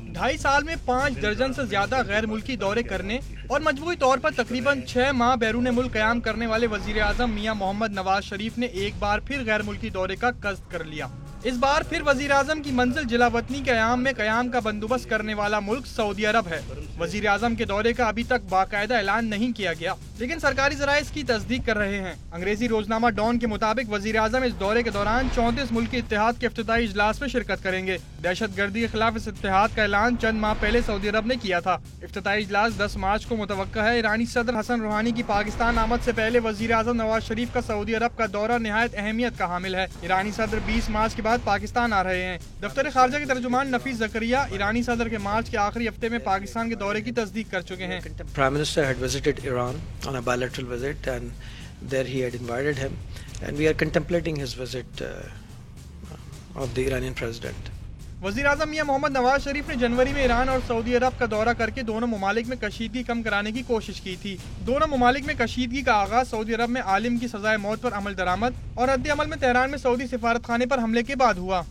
2.5 साल में 5 दर्जन से ज्यादा गैर मुल्की दौरे करने और मजमूई तौर पर तकरीबन 6 माह बैरून मुल्क क़याम करने वाले वजीर आज़म मियां मोहम्मद नवाज शरीफ ने एक बार फिर गैर मुल्की दौरे का कस्द कर लिया। इस बार फिर वजीर आज़म की मंजिल जिला वतनी के क़याम में क़याम का बंदोबस्त करने वाला मुल्क सऊदी अरब है। वजीर आज़म के दौरे का अभी तक बाकायदा ऐलान नहीं किया गया, लेकिन सरकारी ज़राए इसकी तस्दीक कर रहे हैं। अंग्रेजी रोजनामा डॉन के मुताबिक वजीर आज़म इस दौरे के दौरान 34 मुल्की इत्तेहाद के इफ्तिताई इजलास में शिरकत करेंगे। दहशत गर्दी के खिलाफ इस इत्तेहाद का ऐलान चंद माह पहले सऊदी अरब ने किया था। इफ्तिताई इजलास 10 मार्च को मुतवक्का है। ईरानी सदर हसन रूहानी की पाकिस्तान आमद से पहले वजीर आज़म नवाज शरीफ का सऊदी अरब का दौरा निहायत अहमियत का हामिल है। ईरानी सदर 20 मार्च के बाद पाकिस्तान आ रहे हैं। दफ्तर खारजा के तर्जुमान नफीस ज़करिया ईरानी सदर के मार्च के आखिरी हफ्ते में पाकिस्तान के दौरे की तस्दीक कर चुके हैं। Prime Minister had visited Iran on a bilateral visit and there he had invited him and we are contemplating his visit of the Iranian president. वज़ीर आज़म मियां मोहम्मद नवाज शरीफ ने जनवरी में ईरान और सऊदी अरब का दौरा करके दोनों ममालिक में कशीदगी कम कराने की कोशिश की थी। दोनों ममालिक में कशीदगी का आगाज सऊदी अरब में आलिम की सजाए मौत पर अमल दरामद और रद्द अमल में तेहरान में सऊदी सिफारतखाने पर हमले के बाद हुआ।